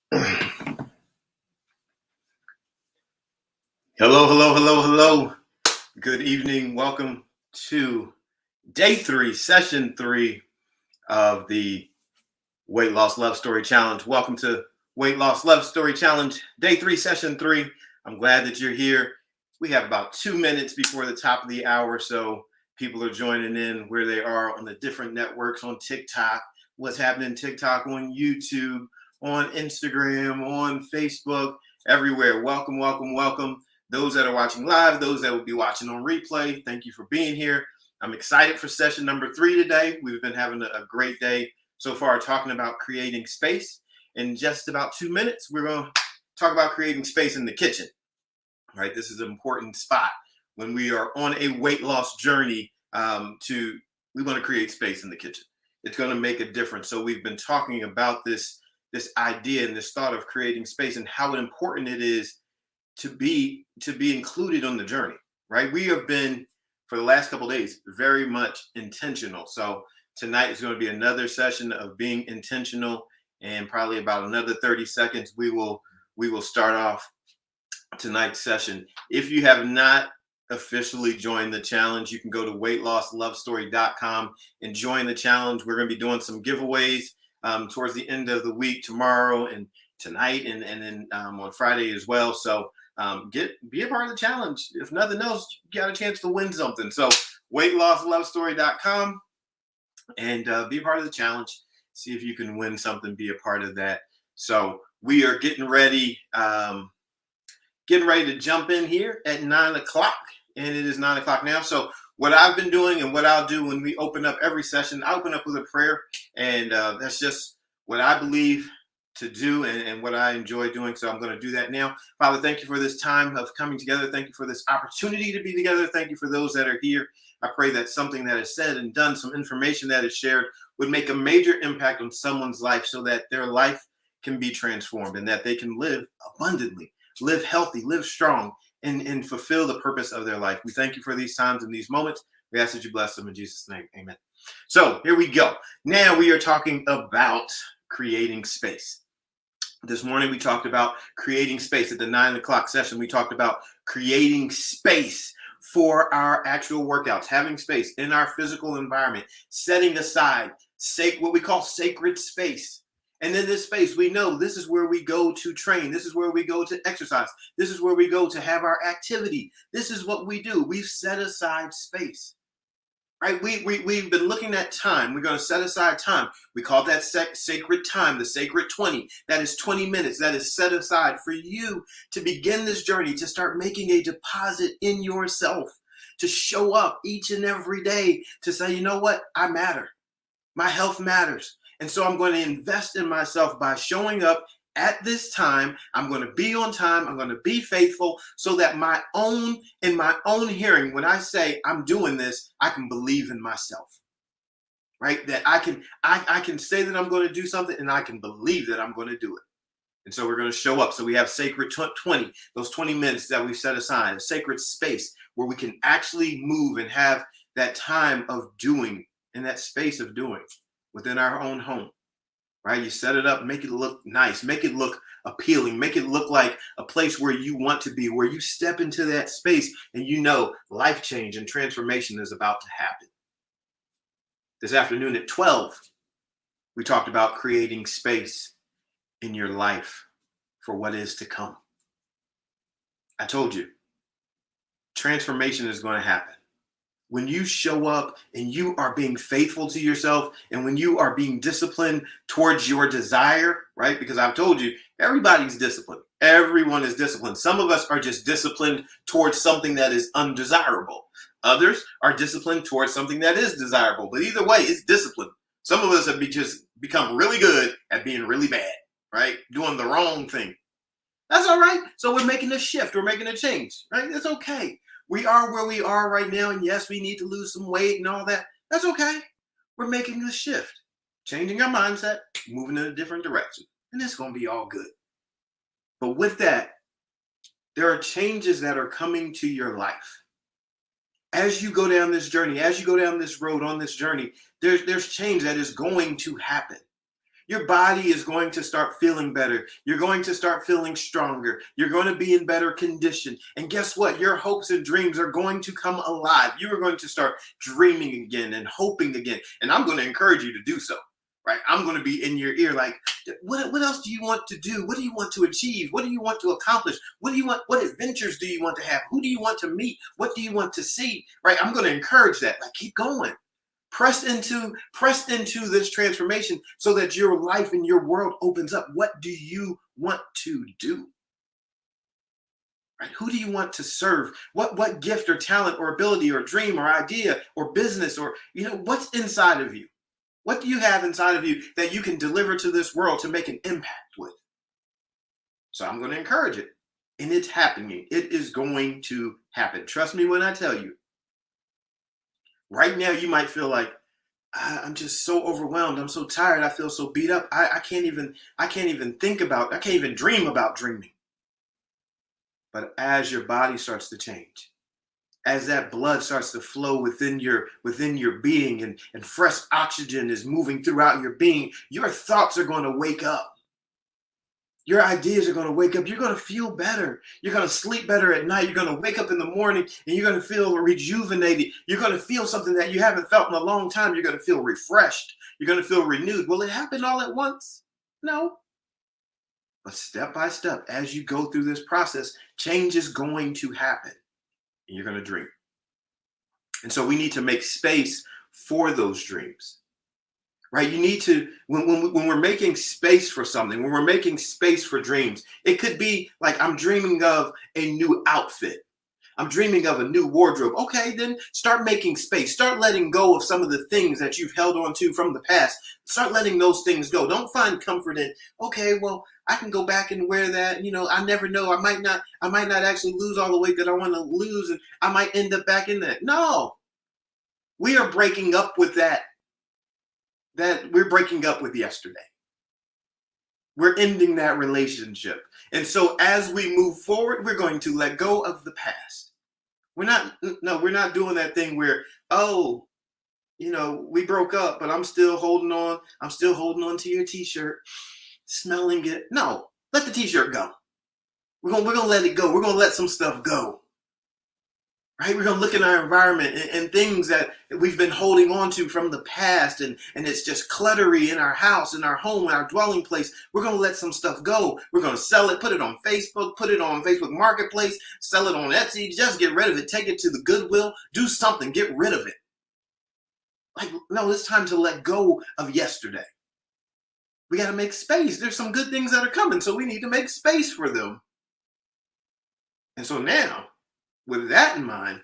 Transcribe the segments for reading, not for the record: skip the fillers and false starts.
Hello, hello, hello, hello. Good evening. Welcome to day 3, session 3 of the Weight Loss Love Story Challenge. Welcome to Weight Loss Love Story Challenge, day 3, session 3. I'm glad that you're here. We have about 2 minutes before the top of the hour, so people are joining in where they are on the different networks, on TikTok, what's happening TikTok, on YouTube, on Instagram, on Facebook, everywhere. Welcome, welcome, welcome. Those that are watching live, those that will be watching on replay, thank you for being here. I'm excited for session number 3 today. We've been having a great day so far talking about creating space. In just about 2 minutes, we're going to talk about creating space in the kitchen. Right, this is an important spot when we are on a weight loss journey. We want to create space in the kitchen. It's going to make a difference. So we've been talking about this idea and this thought of creating space and how important it is to be included on the journey. Right, we have been for the last couple of days very much intentional. So tonight is going to be another session of being intentional, and probably about another 30 seconds we will start off tonight's session. If you have not officially joined the challenge, you can go to weightlosslovestory.com and join the challenge. We're going to be doing some giveaways towards the end of the week, tomorrow and tonight, and then on Friday as well. So be a part of the challenge. If nothing else, you got a chance to win something. So weightlosslovestory.com and be a part of the challenge. See if you can win something, be a part of that. So we are getting ready to jump in here at 9 o'clock, and it is 9 o'clock now. So what I've been doing and what I'll do when we open up every session, I open up with a prayer, and that's just what I believe to do and what I enjoy doing. So I'm going to do that now. Father, thank you for this time of coming together. Thank you for this opportunity to be together. Thank you for those that are here. I pray that something that is said and done, some information that is shared, would make a major impact on someone's life so that their life can be transformed and that they can live abundantly, live healthy, live strong, and fulfill the purpose of their life. We thank you for these times and these moments. We ask that you bless them in Jesus' name. Amen. So here we go. Now we are talking about creating space. This morning we talked about creating space. At the 9 o'clock session, we talked about creating space for our actual workouts, having space in our physical environment, setting aside what we call sacred space. And in this space, we know this is where we go to train. This is where we go to exercise. This is where we go to have our activity. This is what we do. We've set aside space, right? We've been looking at time. We're going to set aside time. We call that sacred time, the sacred 20. That is 20 minutes. That is set aside for you to begin this journey, to start making a deposit in yourself, to show up each and every day, to say, you know what? I matter. My health matters. And so I'm going to invest in myself by showing up at this time. I'm going to be on time. I'm going to be faithful so that in my own hearing, when I say I'm doing this, I can believe in myself, right? That I can say that I'm going to do something and I can believe that I'm going to do it. And so we're going to show up. So we have sacred 20, those 20 minutes that we've set aside, a sacred space where we can actually move and have that time of doing, in that space of doing, within our own home, right? You set it up, make it look nice, make it look appealing, make it look like a place where you want to be, where you step into that space and you know life change and transformation is about to happen. This afternoon at 12, we talked about creating space in your life for what is to come. I told you, transformation is going to happen. When you show up and you are being faithful to yourself, and when you are being disciplined towards your desire, right? Because I've told you, everybody's disciplined. Everyone is disciplined. Some of us are just disciplined towards something that is undesirable. Others are disciplined towards something that is desirable. But either way, it's discipline. Some of us have just become really good at being really bad, right? Doing the wrong thing. That's all right. So we're making a shift. We're making a change, right? It's okay. We are where we are right now, and yes, we need to lose some weight and all that. That's okay. We're making a shift, changing our mindset, moving in a different direction, and it's going to be all good. But with that, there are changes that are coming to your life. As you go down this journey, as you go down this road on this journey, there's change that is going to happen. Your body is going to start feeling better. You're going to start feeling stronger. You're going to be in better condition. And guess what? Your hopes and dreams are going to come alive. You are going to start dreaming again and hoping again. And I'm going to encourage you to do so. Right? I'm going to be in your ear like, what else do you want to do? What do you want to achieve? What do you want to accomplish? What do you want? What adventures do you want to have? Who do you want to meet? What do you want to see? Right? I'm going to encourage that. Like, keep going. Press into this transformation so that your life and your world opens up. What do you want to do? Right? Who do you want to serve? What gift or talent or ability or dream or idea or business or what's inside of you? What do you have inside of you that you can deliver to this world to make an impact with? So I'm going to encourage it. And it's happening. It is going to happen. Trust me when I tell you. Right now, you might feel like, I'm just so overwhelmed. I'm so tired. I feel so beat up. I can't even think about, I can't even dream about dreaming. But as your body starts to change, as that blood starts to flow within your being and fresh oxygen is moving throughout your being, your thoughts are going to wake up. Your ideas are going to wake up. You're going to feel better. You're going to sleep better at night. You're going to wake up in the morning and you're going to feel rejuvenated. You're going to feel something that you haven't felt in a long time. You're going to feel refreshed. You're going to feel renewed. Will it happen all at once? No. But step by step, as you go through this process, change is going to happen. And you're going to dream. And so we need to make space for those dreams. Right? You need to, when we're making space for something, when we're making space for dreams, it could be like, I'm dreaming of a new outfit. I'm dreaming of a new wardrobe. Okay, then start making space. Start letting go of some of the things that you've held on to from the past. Start letting those things go. Don't find comfort in, okay, well, I can go back and wear that. I never know. I might not actually lose all the weight that I want to lose, and I might end up back in that. No, we are breaking up with that we're breaking up with yesterday. We're ending that relationship. And so as we move forward, we're going to let go of the past. We're not doing that thing where, we broke up, but I'm still holding on. I'm still holding on to your t-shirt, smelling it. No, let the t-shirt go. We're gonna let it go. We're gonna let some stuff go. Right? We're going to look at our environment and things that we've been holding on to from the past, and it's just cluttery in our house, in our home, in our dwelling place. We're going to let some stuff go. We're going to sell it, put it on Facebook, put it on Facebook Marketplace, sell it on Etsy. Just get rid of it. Take it to the Goodwill. Do something. Get rid of it. No, it's time to let go of yesterday. We got to make space. There's some good things that are coming, so we need to make space for them. And so now, with that in mind,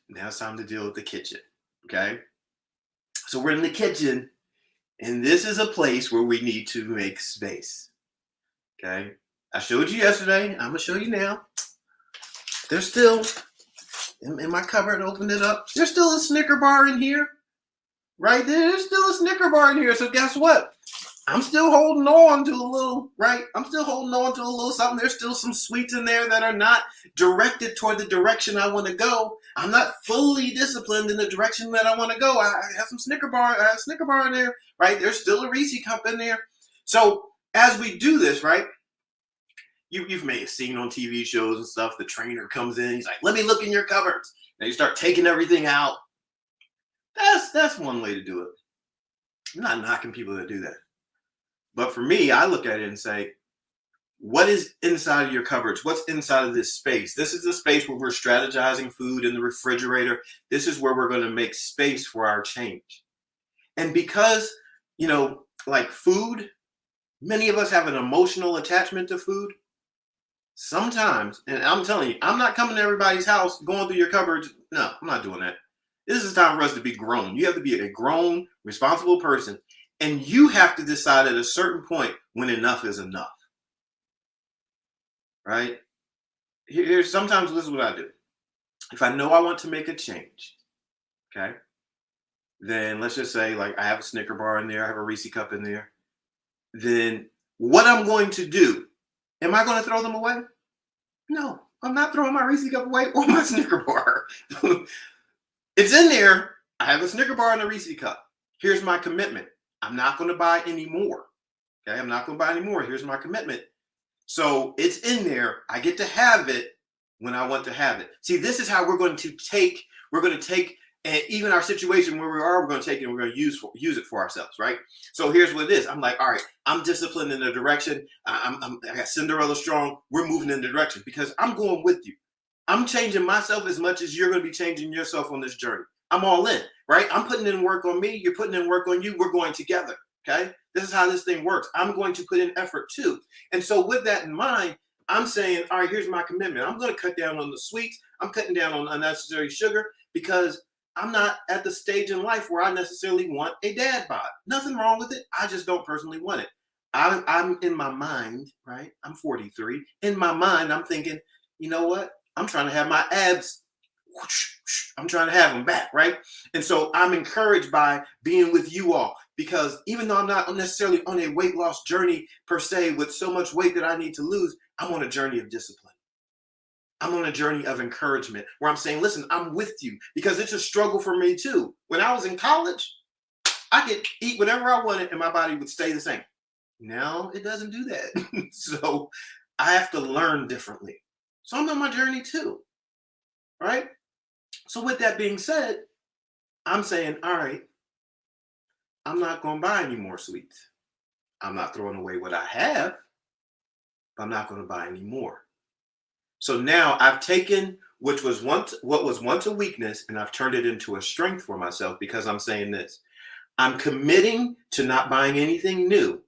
now it's time to deal with the kitchen, okay? So we're in the kitchen, and this is a place where we need to make space, okay? I showed you yesterday. I'm going to show you now. There's still, in my cupboard, opened it up. There's still a Snicker bar in here, right there. There's still a Snicker bar in here, so guess what? I'm still holding on to a little, right? I'm still holding on to a little something. There's still some sweets in there that are not directed toward the direction I want to go. I'm not fully disciplined in the direction that I want to go. I have some Snicker bar in there, right? There's still a Reese cup in there. So as we do this, right? You've may have seen on TV shows and stuff, the trainer comes in, he's like, let me look in your cupboards. Now you start taking everything out. That's one way to do it. I'm not knocking people that do that. But for me, I look at it and say, what is inside of your cupboards? What's inside of this space? This is the space where we're strategizing food in the refrigerator. This is where we're going to make space for our change. And because, like food, many of us have an emotional attachment to food. Sometimes, and I'm telling you, I'm not coming to everybody's house, going through your cupboards. No, I'm not doing that. This is time for us to be grown. You have to be a grown, responsible person. And you have to decide at a certain point when enough is enough, right? Sometimes this is what I do. If I know I want to make a change, okay, then let's just say like I have a Snicker bar in there, I have a Reese cup in there. Then what I'm going to do, am I going to throw them away? No, I'm not throwing my Reese cup away or my Snicker bar. It's in there. I have a Snicker bar and a Reese cup. Here's my commitment. I'm not going to buy any more. Okay, I'm not going to buy any more. Here's my commitment. So it's in there. I get to have it when I want to have it. See, this is how we're going to take. And even our situation where we are, we're going to take it and we're going to use it for ourselves, right? So here's what it is. I'm like, all right, I'm disciplined in the direction. I got Cinderella strong. We're moving in the direction because I'm going with you. I'm changing myself as much as you're going to be changing yourself on this journey. I'm all in, right? I'm putting in work on me. You're putting in work on you. We're going together. Okay. This is how this thing works. I'm going to put in effort too. And so with that in mind, I'm saying, all right, here's my commitment. I'm going to cut down on the sweets. I'm cutting down on unnecessary sugar because I'm not at the stage in life where I necessarily want a dad bod. Nothing wrong with it. I just don't personally want it. I'm in my mind, right? I'm 43. In my mind, I'm thinking, you know what? I'm trying to have my abs. I'm trying to have them back, right? And so I'm encouraged by being with you all because even though I'm not necessarily on a weight loss journey per se with so much weight that I need to lose, I'm on a journey of discipline. I'm on a journey of encouragement where I'm saying, listen, I'm with you because it's a struggle for me too. When I was in college, I could eat whatever I wanted and my body would stay the same. Now it doesn't do that. So I have to learn differently. So I'm on my journey too, right? So with that being said, I'm saying, all right, I'm not going to buy any more sweets. I'm not throwing away what I have, but I'm not going to buy any more. So now I've taken what was once a weakness and I've turned it into a strength for myself because I'm saying this. I'm committing to not buying anything new.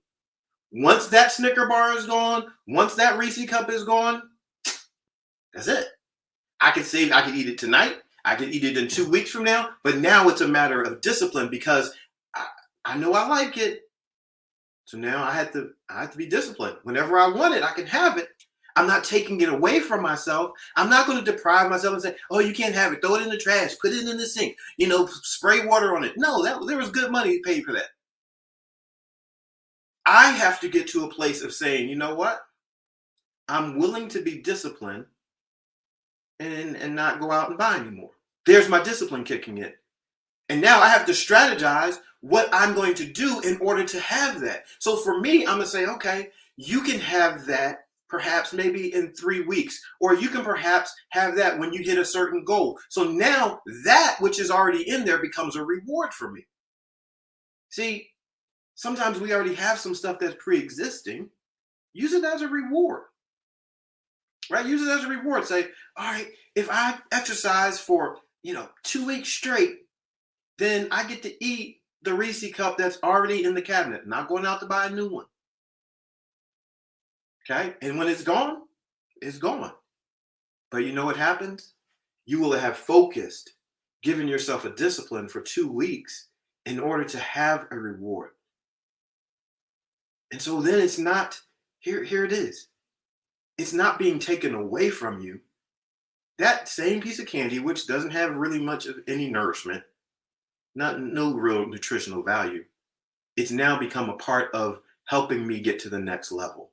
Once that Snicker bar is gone, once that Reese cup is gone, that's it. I could eat it tonight. I could eat it in 2 weeks from now. But now it's a matter of discipline because I know I like it. So now I have to be disciplined. Whenever I want it, I can have it. I'm not taking it away from myself. I'm not going to deprive myself and say, oh, you can't have it. Throw it in the trash. Put it in the sink. Spray water on it. No, there was good money paid for that. I have to get to a place of saying, you know what? I'm willing to be disciplined and not go out and buy anymore. There's my discipline kicking in. And now I have to strategize what I'm going to do in order to have that. So for me, I'm going to say, okay, you can have that perhaps maybe in 3 weeks, or you can perhaps have that when you hit a certain goal. So now that which is already in there becomes a reward for me. See, sometimes we already have some stuff that's pre-existing. Use it as a reward, right? Use it as a reward. Say, all right, if I exercise for 2 weeks straight, then I get to eat the Reese cup that's already in the cabinet, not going out to buy a new one. Okay? And when it's gone, it's gone. But you know what happens? You will have focused, given yourself a discipline for 2 weeks in order to have a reward. And so then it's not, here it is. It's not being taken away from you. That same piece of candy, which doesn't have really much of any nourishment, no real nutritional value, it's now become a part of helping me get to the next level.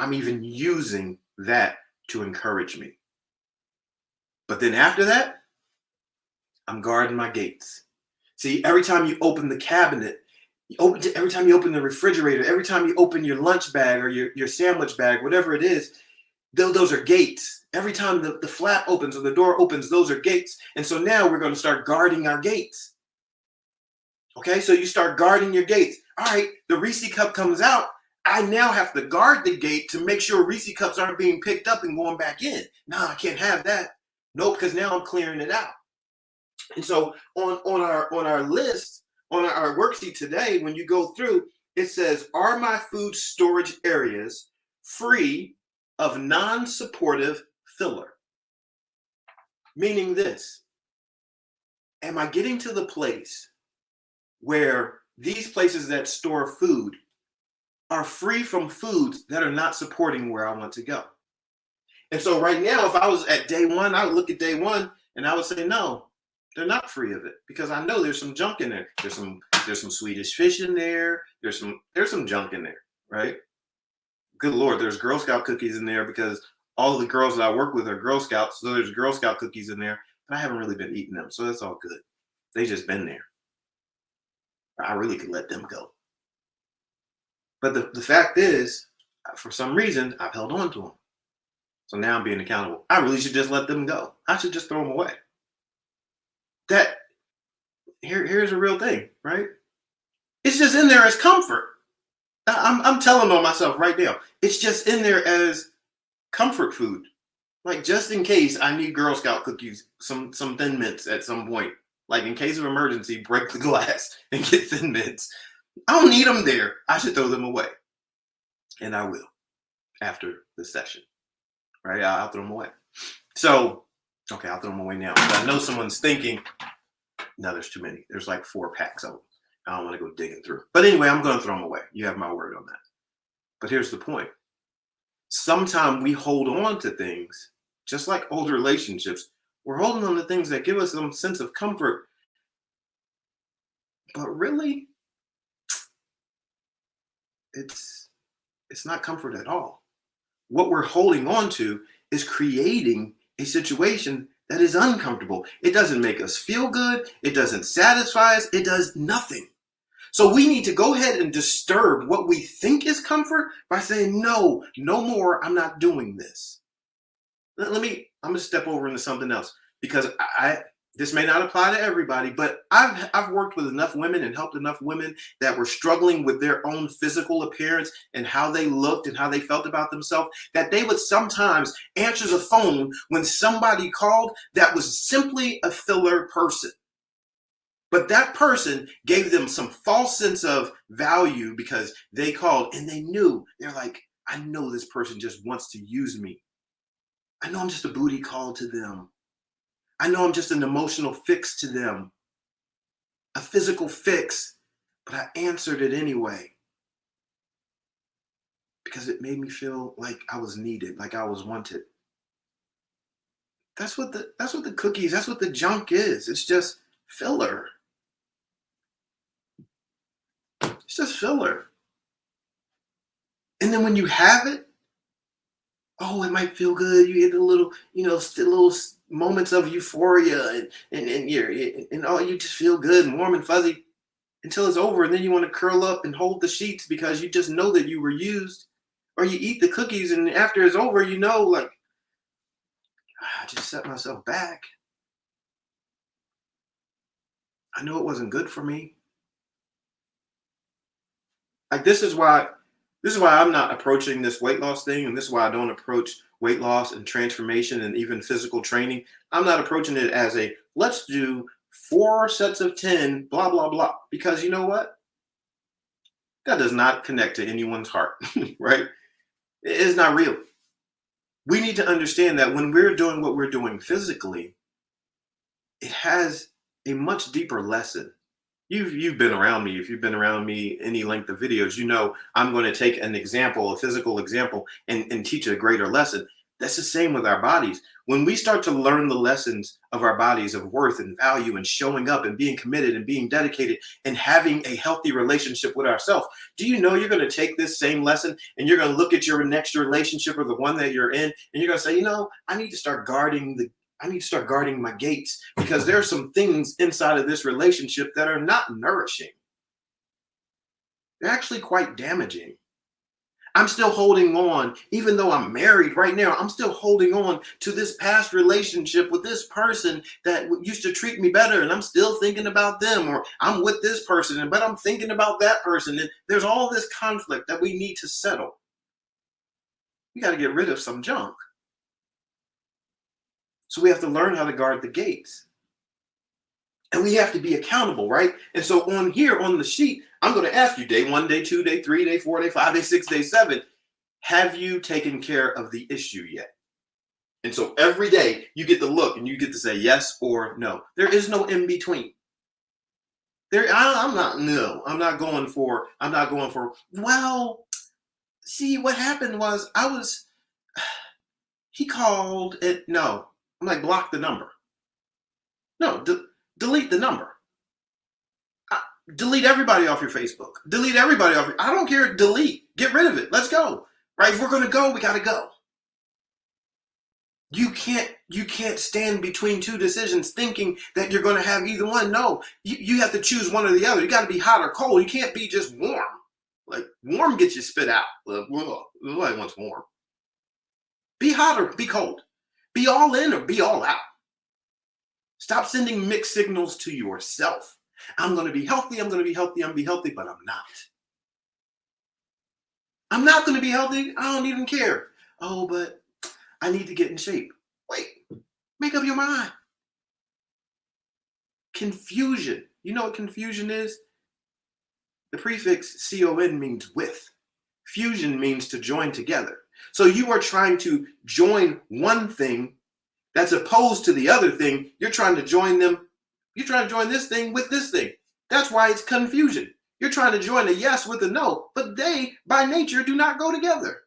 I'm even using that to encourage me. But then after that, I'm guarding my gates. See, every time you open the cabinet, every time you open the refrigerator, every time you open your lunch bag or your sandwich bag, whatever it is, those are gates. Every time the flap opens or the door opens, those are gates. And so now we're going to start guarding our gates. Okay, so you start guarding your gates. All right, the Reese cup comes out. I now have to guard the gate to make sure Reese cups aren't being picked up and going back in. No, I can't have that. Nope, because now I'm clearing it out. And so on our list, on our worksheet today, when you go through, it says, are my food storage areas free of non-supportive filler? Meaning this, am I getting to the place where these places that store food are free from foods that are not supporting where I want to go? And so right now, if I was at day one, I would look at day one and I would say, no, they're not free of it because I know there's some junk in there. There's some Swedish fish in there. There's some junk in there, right? Good Lord, there's Girl Scout cookies in there because all of the girls that I work with are Girl Scouts. So there's Girl Scout cookies in there, but I haven't really been eating them. So that's all good. They just been there. I really could let them go. But the fact is, for some reason, I've held on to them. So now I'm being accountable. I really should just let them go. I should just throw them away. That here's a real thing, right? It's just in there as comfort. I'm telling on myself right now. It's just in there as comfort food. Like just in case I need Girl Scout cookies, some Thin Mints at some point. Like in case of emergency, break the glass and get Thin Mints. I don't need them there. I should throw them away. And I will after the session. Right? I'll throw them away. So, okay, I'll throw them away now. But I know someone's thinking, no, there's too many. There's like 4 packs of them. I don't want to go digging through. But anyway, I'm going to throw them away. You have my word on that. But here's the point. Sometimes we hold on to things, just like old relationships. We're holding on to things that give us some sense of comfort. But really, it's not comfort at all. What we're holding on to is creating a situation that is uncomfortable. It doesn't make us feel good. It doesn't satisfy us. It does nothing. So we need to go ahead and disturb what we think is comfort by saying, no more, I'm not doing this. I'm going to step over into something else because this may not apply to everybody, but I've worked with enough women and helped enough women that were struggling with their own physical appearance and how they looked and how they felt about themselves, that they would sometimes answer the phone when somebody called that was simply a filler person. But that person gave them some false sense of value because they called and they knew. They're like, I know this person just wants to use me. I know I'm just a booty call to them. I know I'm just an emotional fix to them. A physical fix. But I answered it anyway. Because it made me feel like I was needed, like I was wanted. That's what the cookies, that's what the junk is. It's just filler. It's just filler. And then when you have it, oh, it might feel good. You get the little, little moments of euphoria and oh, you just feel good and warm and fuzzy until it's over. And then you want to curl up and hold the sheets because you just know that you were used. Or you eat the cookies and after it's over, like, I just set myself back. I know it wasn't good for me. Like this is why I'm not approaching this weight loss thing, and this is why I don't approach weight loss and transformation and even physical training. I'm not approaching it as a let's do 4 sets of 10, blah, blah, blah. Because you know what? That does not connect to anyone's heart, right? It is not real. We need to understand that when we're doing what we're doing physically, it has a much deeper lesson. You've been around me. If you've been around me any length of videos, you know I'm going to take an example, a physical example, and teach a greater lesson. That's the same with our bodies. When we start to learn the lessons of our bodies of worth and value and showing up and being committed and being dedicated and having a healthy relationship with ourselves, do you know you're going to take this same lesson and you're going to look at your next relationship or the one that you're in and you're going to say, I need to start guarding my gates because there are some things inside of this relationship that are not nourishing. They're actually quite damaging. I'm still holding on, even though I'm married right now, I'm still holding on to this past relationship with this person that used to treat me better. And I'm still thinking about them, or I'm with this person, but I'm thinking about that person. And there's all this conflict that we need to settle. We got to get rid of some junk. So we have to learn how to guard the gates. And we have to be accountable, right? And so on here on the sheet, I'm going to ask you day 1, day 2, day 3, day 4, day 5, day 6, day 7. Have you taken care of the issue yet? And so every day you get to look and you get to say yes or no. There is no in between. I'm not going for, well, see, what happened was he called it, no. I'm like, block the number. No, delete the number. Delete everybody off your Facebook. Delete everybody off I don't care. Delete. Get rid of it. Let's go. Right? If we're going to go, we got to go. You can't stand between two decisions thinking that you're going to have either one. No, you have to choose one or the other. You got to be hot or cold. You can't be just warm. Like warm gets you spit out. Nobody wants warm. Be hot or be cold. Be all in or be all out. Stop sending mixed signals to yourself. I'm going to be healthy. I'm going to be healthy. I'm going to be healthy, but I'm not. I'm not going to be healthy. I don't even care. Oh, but I need to get in shape. Wait, make up your mind. Confusion. You know what confusion is? The prefix con means with. Fusion means to join together. So you are trying to join one thing that's opposed to the other thing. You're trying to join them. You're trying to join this thing with this thing. That's why it's confusion. You're trying to join a yes with a no, but they, by nature, do not go together.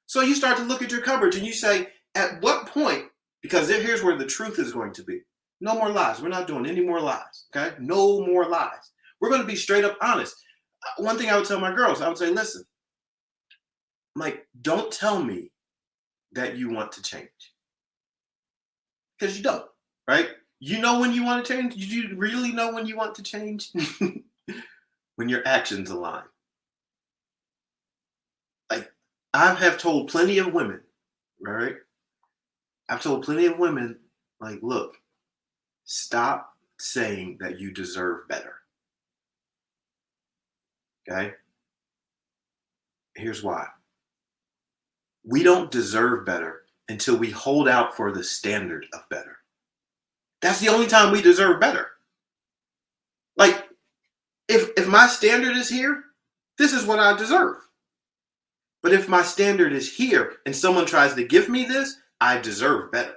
So you start to look at your cupboards and you say, at what point, because here's where the truth is going to be. No more lies. We're not doing any more lies, okay? No more lies. We're going to be straight up honest. One thing I would tell my girls, I would say, listen, like, don't tell me that you want to change. Because you don't, right? You know when you want to change? Do you really know when you want to change? When your actions align. Like, I have told plenty of women, right? I've told plenty of women, like, look, stop saying that you deserve better. Okay? Here's why. We don't deserve better until we hold out for the standard of better. That's the only time we deserve better. Like, if my standard is here, this is what I deserve. But if my standard is here and someone tries to give me this, I deserve better.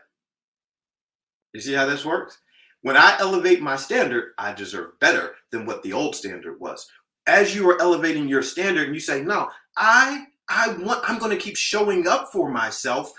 You see how this works? When I elevate my standard, I deserve better than what the old standard was. As you are elevating your standard and you say, no, I'm going to keep showing up for myself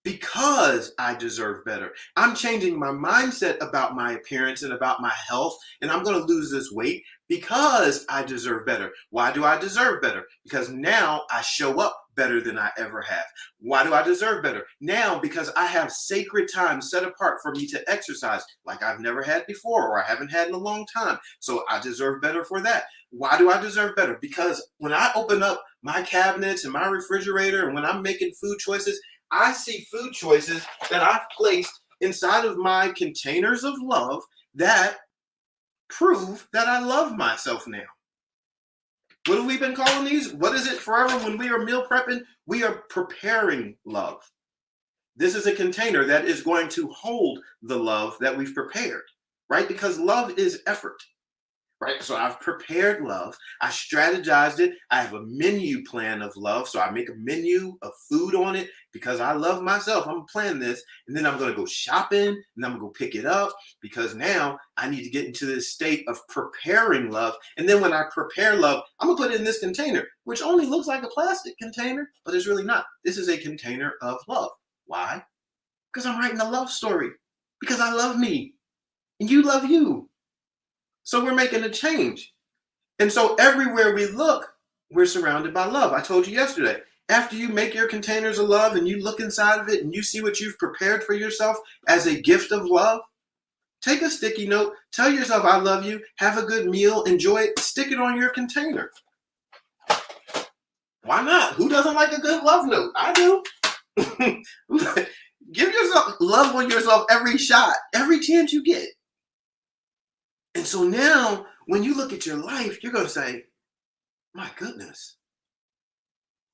because I deserve better. I'm changing my mindset about my appearance and about my health, and I'm going to lose this weight because I deserve better. Why do I deserve better? Because now I show up better than I ever have. Why do I deserve better? Now, because I have sacred time set apart for me to exercise like I've never had before or I haven't had in a long time. So I deserve better for that. Why do I deserve better? Because when I open up my cabinets and my refrigerator and when I'm making food choices, I see food choices that I've placed inside of my containers of love that prove that I love myself now. What have we been calling these? What is it forever when we are meal prepping? We are preparing love. This is a container that is going to hold the love that we've prepared, right? Because love is effort, right? So I've prepared love. I strategized it. I have a menu plan of love. So I make a menu of food on it because I love myself. I'm planning this. And then I'm going to go shopping and I'm going to go pick it up because now I need to get into this state of preparing love. And then when I prepare love, I'm going to put it in this container, which only looks like a plastic container, but it's really not. This is a container of love. Why? Because I'm writing a love story. Because I love me and you love you. So we're making a change. And so everywhere we look, we're surrounded by love. I told you yesterday, after you make your containers of love and you look inside of it and you see what you've prepared for yourself as a gift of love, take a sticky note, tell yourself I love you, have a good meal, enjoy it, stick it on your container. Why not? Who doesn't like a good love note? I do. Give yourself love on yourself every shot, every chance you get. And so now, when you look at your life, you're going to say, my goodness,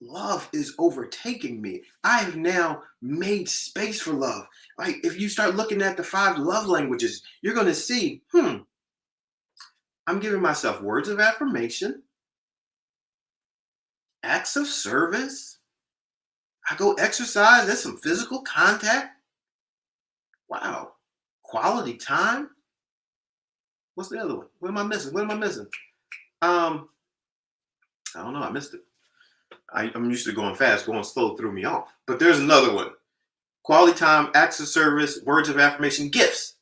love is overtaking me. I have now made space for love. Like if you start looking at the 5 love languages, you're going to see, I'm giving myself words of affirmation, acts of service. I go exercise. There's some physical contact. Wow. Quality time. What's the other one? What am I missing? I don't know. I missed it. I'm used to going fast. Going slow threw me off. But there's another one. Quality time, acts of service, words of affirmation, gifts.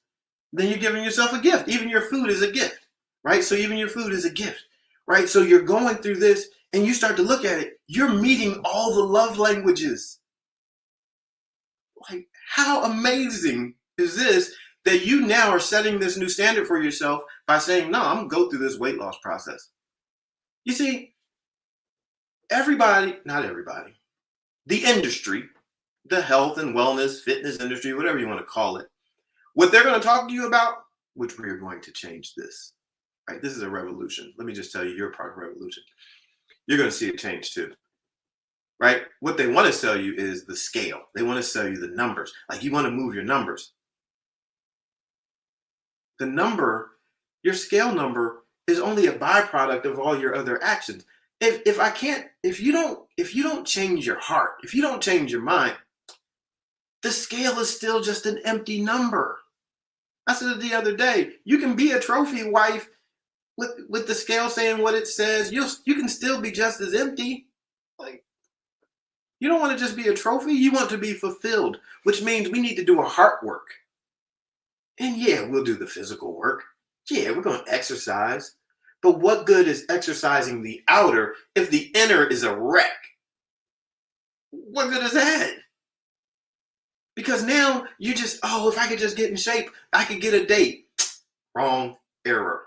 Then you're giving yourself a gift. Even your food is a gift, right? So even your food is a gift, right? So you're going through this and you start to look at it. You're meeting all the love languages. Like, How amazing is this that you now are setting this new standard for yourself by saying, no, I'm going to go through this weight loss process. You see, everybody, not everybody, the industry, the health and wellness, fitness industry, whatever you want to call it, what they're going to talk to you about, which we are going to change this. Right? This is a revolution. Let me just tell you, you're a part of a revolution. You're going to see a change too. Right? What they want to sell you is the scale. They want to sell you the numbers. Like you want to move your numbers. The number, your scale number, is only a byproduct of all your other actions. If you don't change your heart, if you don't change your mind, the scale is still just an empty number. I said it the other day. You can be a trophy wife with the scale saying what it says. You can still be just as empty. Like, you don't want to just be a trophy. You want to be fulfilled, which means we need to do a heart work. And yeah, we'll do the physical work. Yeah, we're going to exercise. But what good is exercising the outer if the inner is a wreck? What good is that? Because now you just, if I could just get in shape, I could get a date. Wrong. Error.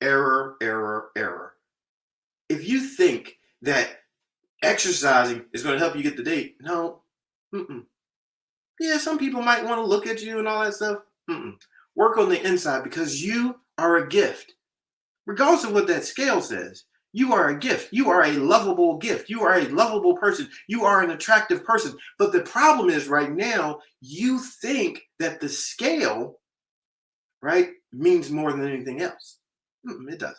Error, error, error. If you think that exercising is going to help you get the date, no. Yeah, some people might want to look at you and all that stuff. Work on the inside because you are a gift. Regardless of what that scale says, you are a gift. You are a lovable gift. You are a lovable person. You are an attractive person. But the problem is right now, you think that the scale, right, means more than anything else. It doesn't.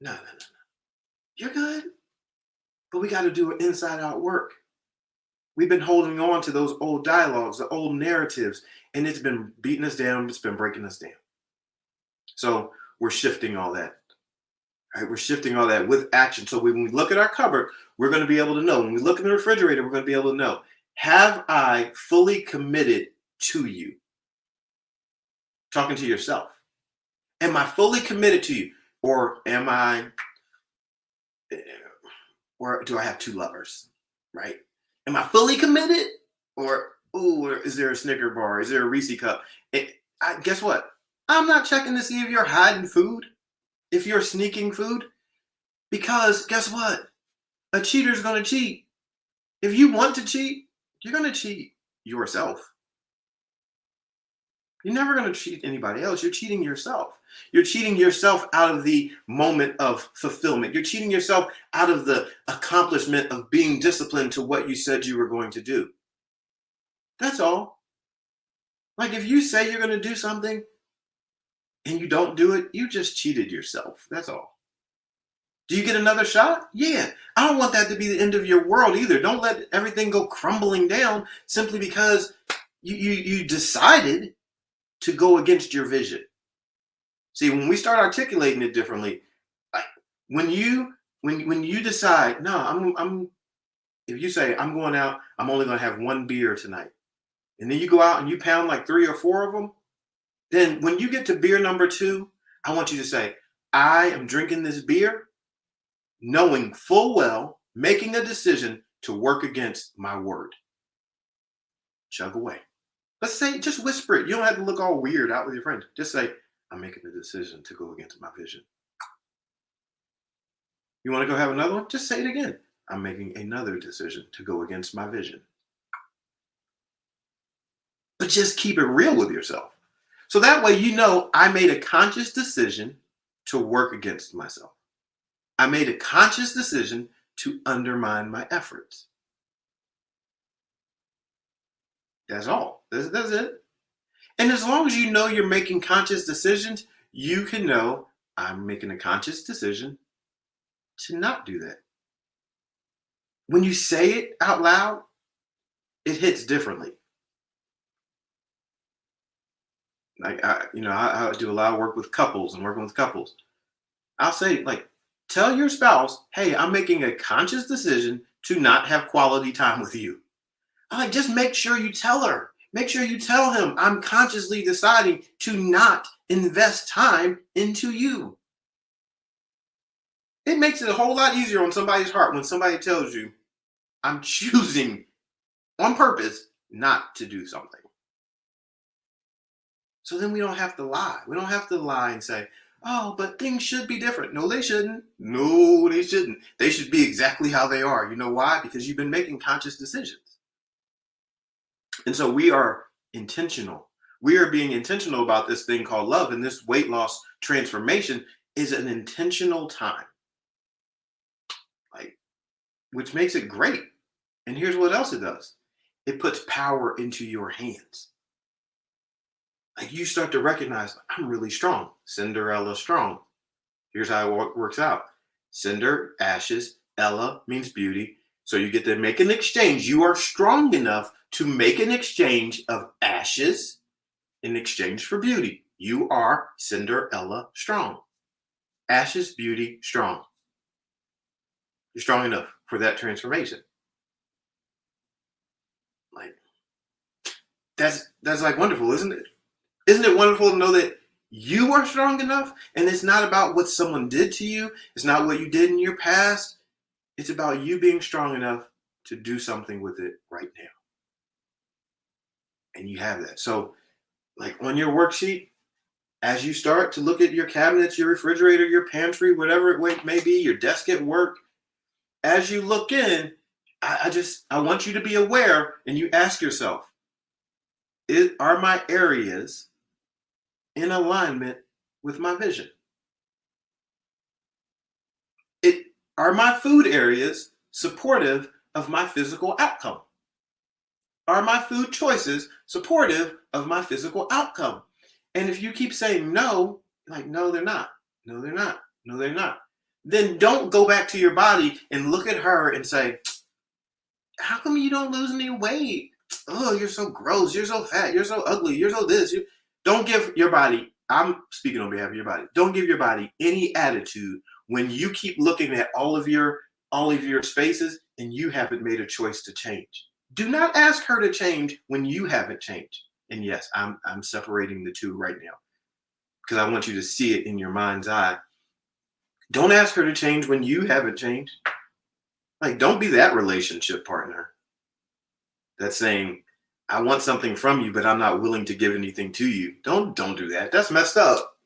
No. You're good. But we got to do an inside out work. We've been holding on to those old dialogues, the old narratives, and it's been beating us down. It's been breaking us down. So we're shifting all that. Right? We're shifting all that with action. So when we look at our cupboard, we're going to be able to know. When we look in the refrigerator, we're going to be able to know, have I fully committed to you? Talking to yourself. Am I fully committed to you? Or am I, or do I have two lovers? Right? Am I fully committed? Or is there a Snicker bar? Is there a Reese cup? Guess what? I'm not checking to see if you're hiding food, if you're sneaking food, because guess what? A cheater's going to cheat. If you want to cheat, you're going to cheat yourself. You're never going to cheat anybody else. You're cheating yourself. You're cheating yourself out of the moment of fulfillment. You're cheating yourself out of the accomplishment of being disciplined to what you said you were going to do. That's all. Like if you say you're going to do something and you don't do it, you just cheated yourself. That's all. Do you get another shot? Yeah. I don't want that to be the end of your world either. Don't let everything go crumbling down simply because you decided to go against your vision. See, when we start articulating it differently, like when you decide, no, if you say I'm going out, I'm only going to have one beer tonight, and then you go out and you pound like 3 or 4 of them, then when you get to beer number 2, I want you to say, I am drinking this beer knowing full well, making a decision to work against my word. Chug away. Let's say, just whisper it. You don't have to look all weird out with your friends. Just say, I'm making a decision to go against my vision. You want to go have another one? Just say it again. I'm making another decision to go against my vision. But just keep it real with yourself. So that way you know I made a conscious decision to work against myself. I made a conscious decision to undermine my efforts. That's all. That's it. And as long as you know you're making conscious decisions, you can know I'm making a conscious decision to not do that. When you say it out loud, it hits differently. Like I do a lot of work with couples and working with couples. I'll say, like, tell your spouse, hey, I'm making a conscious decision to not have quality time with you. I'm like, just make sure you tell her. Make sure you tell him I'm consciously deciding to not invest time into you. It makes it a whole lot easier on somebody's heart when somebody tells you, I'm choosing on purpose not to do something. So then we don't have to lie. We don't have to lie and say, oh, but things should be different. No, they shouldn't. No, they shouldn't. They should be exactly how they are. You know why? Because you've been making conscious decisions. And so we are intentional. We are being intentional about this thing called love. And this weight loss transformation is an intentional time, like, which makes it great. And here's what else it does. It puts power into your hands. Like you start to recognize, I'm really strong. Cinderella strong. Here's how it works out. Cinder, ashes, Ella means beauty. So you get to make an exchange. You are strong enough to make an exchange of ashes in exchange for beauty. You are Cinderella strong. Ashes, beauty, strong. You're strong enough for that transformation. Like that's like wonderful, isn't it? Isn't it wonderful to know that you are strong enough? And it's not about what someone did to you. It's not what you did in your past. It's about you being strong enough to do something with it right now. And you have that. So, like on your worksheet, as you start to look at your cabinets, your refrigerator, your pantry, whatever it may be, your desk at work, as you look in, I want you to be aware and you ask yourself, are my areas in alignment with my vision? Are my food areas supportive of my physical outcome? Are my food choices supportive of my physical outcome? And if you keep saying no, like, no, they're not. No, they're not. No, they're not. Then don't go back to your body and look at her and say, how come you don't lose any weight? Oh, you're so gross. You're so fat. You're so ugly. You're so this. Don't give your body, I'm speaking on behalf of your body. Don't give your body any attitude when you keep looking at all of your spaces and you haven't made a choice to change. Do not ask her to change when you haven't changed. And yes, I'm separating the two right now because I want you to see it in your mind's eye. Don't ask her to change when you haven't changed. Like, don't be that relationship partner that's saying, I want something from you, but I'm not willing to give anything to you. Don't do that. That's messed up,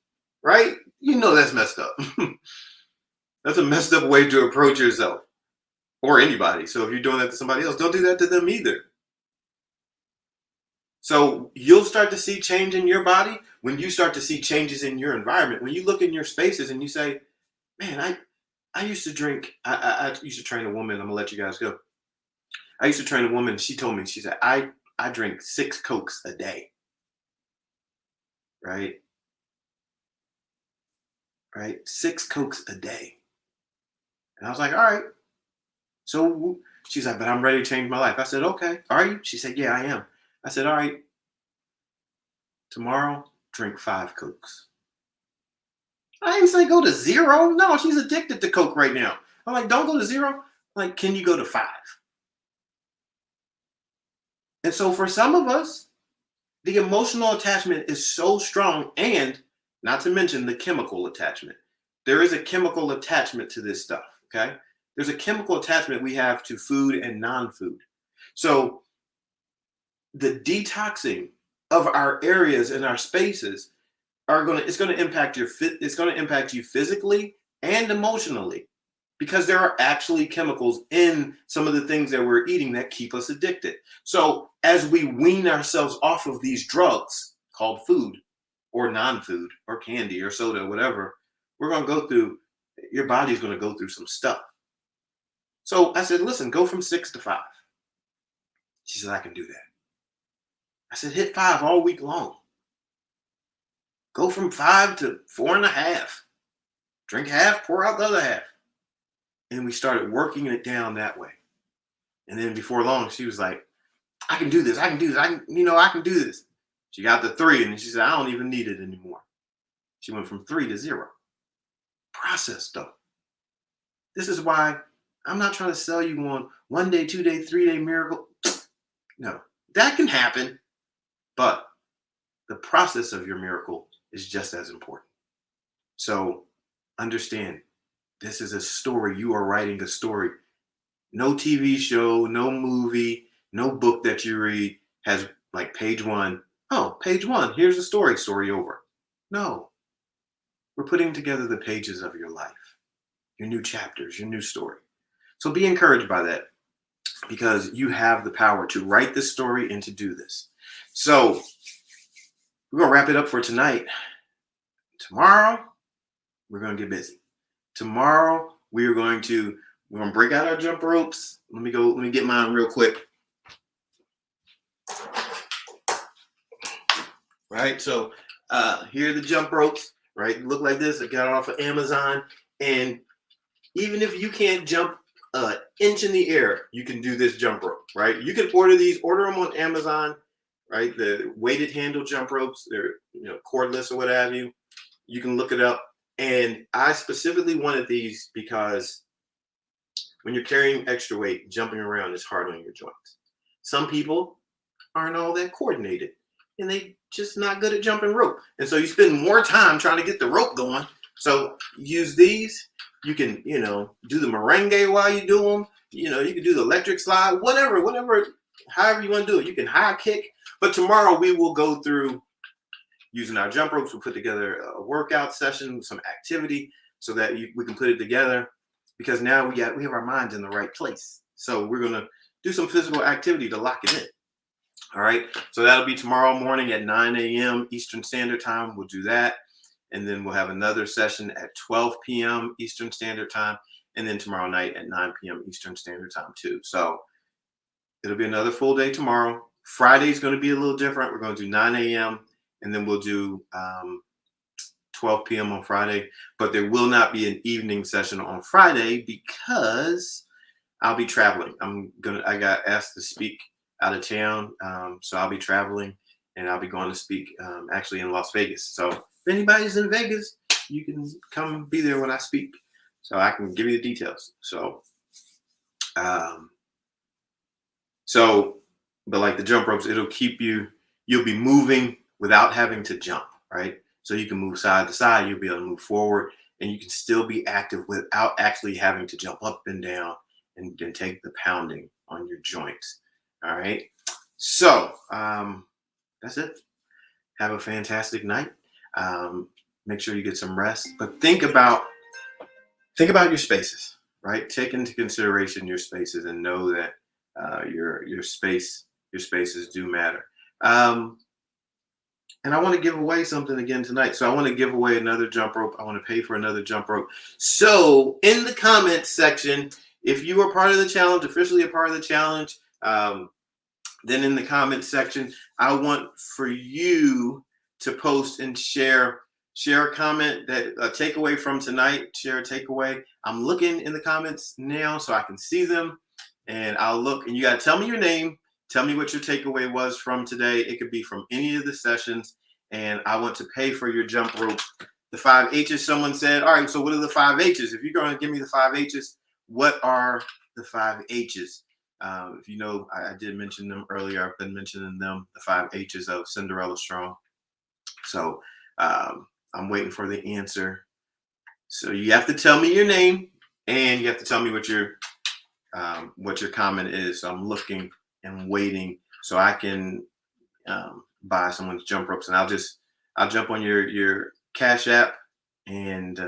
right? You know that's messed up. That's a messed up way to approach yourself or anybody. So if you're doing that to somebody else, don't do that to them either. So you'll start to see change in your body when you start to see changes in your environment. When you look in your spaces and you say, man, I used to drink, I used to train a woman. I'm gonna let you guys go. I used to train a woman. She told me, she said, I drink 6 Cokes a day. Right? Right? 6 Cokes a day. And I was like, all right. So she's like, but I'm ready to change my life. I said, okay. Are you? She said, yeah, I am. I said, all right. Tomorrow, drink 5 Cokes. I didn't say go to 0. No, she's addicted to Coke right now. I'm like, don't go to 0. I'm like, can you go to 5? And so for some of us, the emotional attachment is so strong, and not to mention the chemical attachment. There is a chemical attachment to this stuff, okay? There's a chemical attachment we have to food and non-food. So the detoxing of our areas and our spaces it's going to impact you physically and emotionally, because there are actually chemicals in some of the things that we're eating that keep us addicted. So as we wean ourselves off of these drugs called food or non-food or candy or soda, whatever, your body's going to go through some stuff. So I said, listen, go from 6 to 5. She said, I can do that. I said, hit 5 all week long. Go from 5 to 4.5. Drink half, pour out the other half. And we started working it down that way. And then before long, she was like, I can do this. I can do this. I can do this. She got to 3 and she said, I don't even need it anymore. She went from 3 to 0. Process though. This is why I'm not trying to sell you on 1 day, 2 day, 3 day miracle. No, that can happen. But the process of your miracle is just as important. So understand, this is a story. You are writing a story. No TV show, no movie, no book that you read has like page 1. Oh, page 1. Here's the story over. No, we're putting together the pages of your life, your new chapters, your new story. So be encouraged by that, because you have the power to write this story and to do this. So we're going to wrap it up for tonight. Tomorrow, we're going to get busy. Tomorrow, we're going to break out our jump ropes. Let me get mine real quick. Right, so here are the jump ropes, right? Look like this. I got it off of Amazon. And even if you can't jump an inch in the air, you can do this jump rope, right? You can order them on Amazon, right? The weighted handle jump ropes, they're cordless or what have you. You can look it up. And I specifically wanted these because when you're carrying extra weight, jumping around is hard on your joints. Some people aren't all that coordinated, and they just not good at jumping rope. And so you spend more time trying to get the rope going. So use these. You can, do the merengue while you do them. You can do the electric slide, whatever, however you want to do it. You can high kick. But tomorrow we will go through using our jump ropes. We'll put together a workout session with some activity so that we can put it together, because now we have our minds in the right place. So we're going to do some physical activity to lock it in. All right. So that'll be tomorrow morning at 9 a.m. Eastern Standard Time. We'll do that. And then we'll have another session at 12 p.m. Eastern Standard Time. And then tomorrow night at 9 p.m. Eastern Standard Time too. So it'll be another full day tomorrow. Friday's going to be a little different. We're going to do 9 a.m. and then we'll do 12 p.m. on Friday. But there will not be an evening session on Friday because I'll be traveling. I got asked to speak out of town. So I'll be traveling, and I'll be going to speak actually in Las Vegas. So if anybody's in Vegas, you can come be there when I speak, so I can give you the details. So, but like the jump ropes, it'll keep you'll be moving without having to jump, right? So you can move side to side, you'll be able to move forward, and you can still be active without actually having to jump up and down and take the pounding on your joints. All right. So that's it. Have a fantastic night. Make sure you get some rest, but think about your spaces, right? Take into consideration your spaces and know that your spaces do matter. And I want to give away something again tonight. So I want to give away another jump rope. I want to pay for another jump rope. So in the comments section, if you are part of the challenge, officially a part of the challenge, then in the comments section, I want for you to post and share a comment that a takeaway from tonight. Share a takeaway. I'm looking in the comments now so I can see them, and I'll look. And you got to tell me your name. Tell me what your takeaway was from today. It could be from any of the sessions, and I want to pay for your jump rope. The 5 H's. Someone said, all right, so what are the 5 H's? If you're going to give me the 5 H's, what are the 5 H's? If you know, I did mention them earlier. I've been mentioning them, the 5 H's of Cinderella Strong. So I'm waiting for the answer. So you have to tell me your name, and you have to tell me what your comment is. So I'm looking and waiting so I can buy someone's jump ropes, and I'll jump on your Cash App. And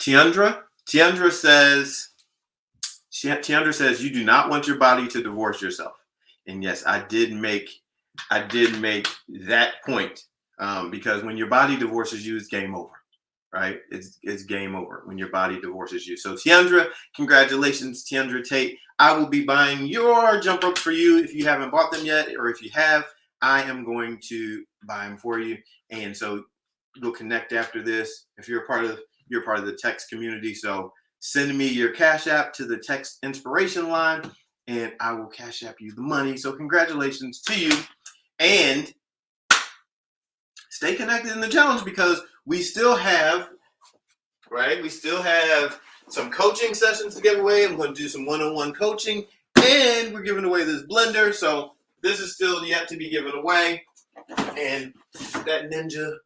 Tiandra says, you do not want your body to divorce yourself. And yes, I did make that point, because when your body divorces you, it's game over, right? It's game over when your body divorces you. So Tiandra, congratulations, Tiandra Tate. I will be buying your jump ropes for you if you haven't bought them yet, or if you have, I am going to buy them for you. And so we'll connect after this. If you're part of the text community, so send me your Cash App to the text inspiration line, and I will Cash App you the money. So congratulations to you, and stay connected in the challenge, because we still have some coaching sessions to give away. I'm going to do some one-on-one coaching, and we're giving away this blender. So this is still yet to be given away, and that Ninja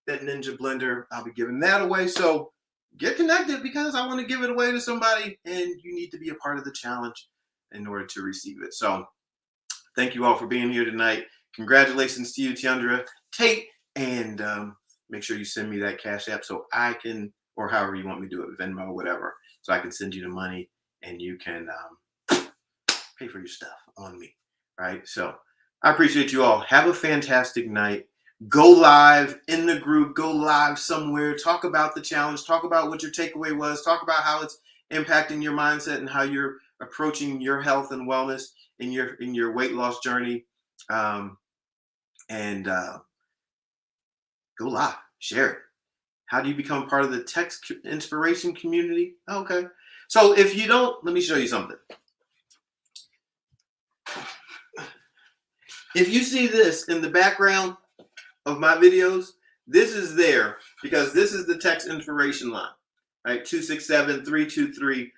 blender, I'll be giving that away. So get connected, because I want to give it away to somebody, and you need to be a part of the challenge in order to receive it. So Thank you all for being here tonight. Congratulations to you, Tiandra Tate. And make sure you send me that Cash App so I can, or however you want me to do it, Venmo, whatever, so I can send you the money and you can pay for your stuff on me, right? So I appreciate you all. Have a fantastic night. Go live in the group, go live somewhere, talk about the challenge, talk about what your takeaway was, talk about how it's impacting your mindset and how you're approaching your health and wellness in your weight loss journey. And go live, share it. How do you become part of the text inspiration community? Okay. So if you don't, let me show you something. If you see this in the background of my videos, this is there because this is the text inspiration line, right? 267-323-4817.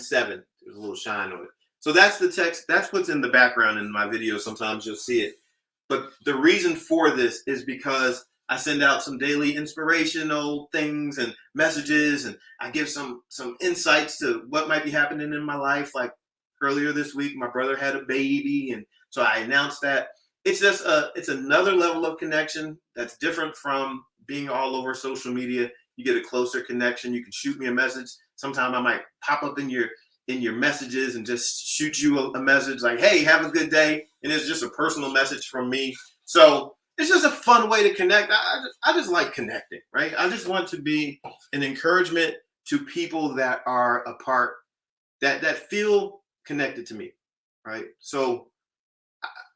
There's a little shine on it. So that's the text. That's what's in the background in my videos. Sometimes you'll see it. But the reason for this is because I send out some daily inspirational things and messages, and I give some insights to what might be happening in my life. Like earlier this week, my brother had a baby, and so I announced that. It's just it's another level of connection that's different from being all over social media. You get a closer connection. You can shoot me a message. Sometimes I might pop up in your messages and just shoot you a message like, hey, have a good day. And it's just a personal message from me. So it's just a fun way to connect. I just like connecting, right? I just want to be an encouragement to people that are a part, that feel connected to me, right? So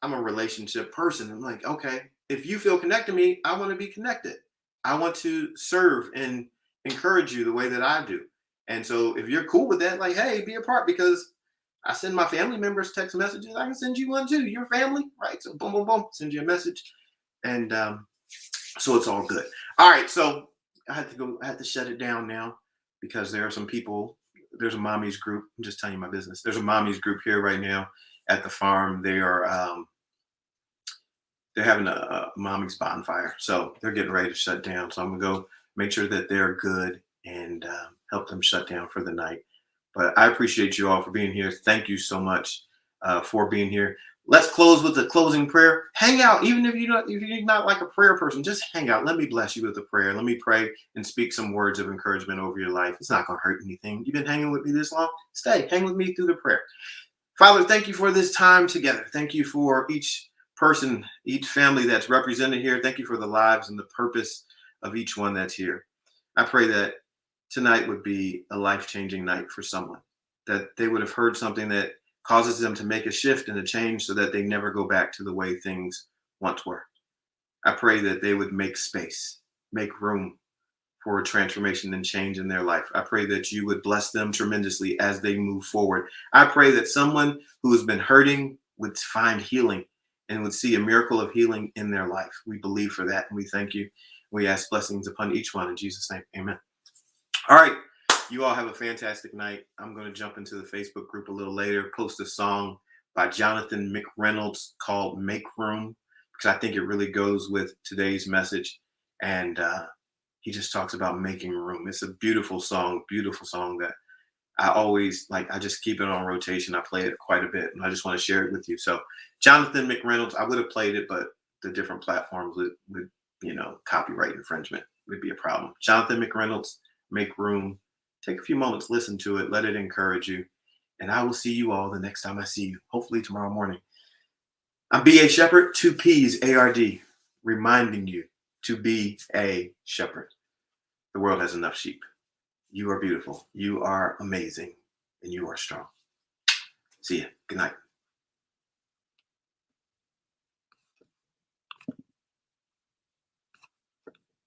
I'm a relationship person. I'm like, okay, if you feel connected to me, I want to be connected. I want to serve and encourage you the way that I do. And so if you're cool with that, like, hey, be a part, because I send my family members text messages. I can send you one too. Your family, right? So boom, boom, boom, send you a message. And so it's all good. All right. So I had to shut it down now because there are some people, there's a mommy's group. I'm just telling you my business. There's a mommy's group here right now at the farm. They are, they're having a mommy's bonfire. So they're getting ready to shut down. So I'm going to go make sure that they're good and help them shut down for the night. But I appreciate you all for being here. Thank you so much for being here. Let's close with a closing prayer. Hang out, even if you're not like a prayer person, just hang out. Let me bless you with a prayer. Let me pray and speak some words of encouragement over your life. It's not going to hurt anything. You've been hanging with me this long. Stay, hang with me through the prayer. Father, thank you for this time together. Thank you for each person, each family that's represented here. Thank you for the lives and the purpose of each one that's here. I pray that tonight would be a life-changing night for someone, that they would have heard something that causes them to make a shift and a change so that they never go back to the way things once were. I pray that they would make space, make room for a transformation and change in their life. I pray that you would bless them tremendously as they move forward. I pray that someone who has been hurting would find healing and would see a miracle of healing in their life. We believe for that, and we thank you. We ask blessings upon each one in Jesus' name. Amen. All right. You all have a fantastic night. I'm going to jump into the Facebook group a little later, post a song by Jonathan McReynolds called Make Room, because I think it really goes with today's message. And he just talks about making room. It's a beautiful song that I always like. I just keep it on rotation. I play it quite a bit, and I just want to share it with you. So Jonathan McReynolds, I would have played it, but the different platforms would copyright infringement would be a problem. Jonathan McReynolds, Make Room. Take a few moments, listen to it, let it encourage you. And I will see you all the next time I see you, hopefully tomorrow morning. I'm B.A. Shepherd, 2 P's, A-R-D, reminding you to be a shepherd. The world has enough sheep. You are beautiful. You are amazing. And you are strong. See ya. Good night.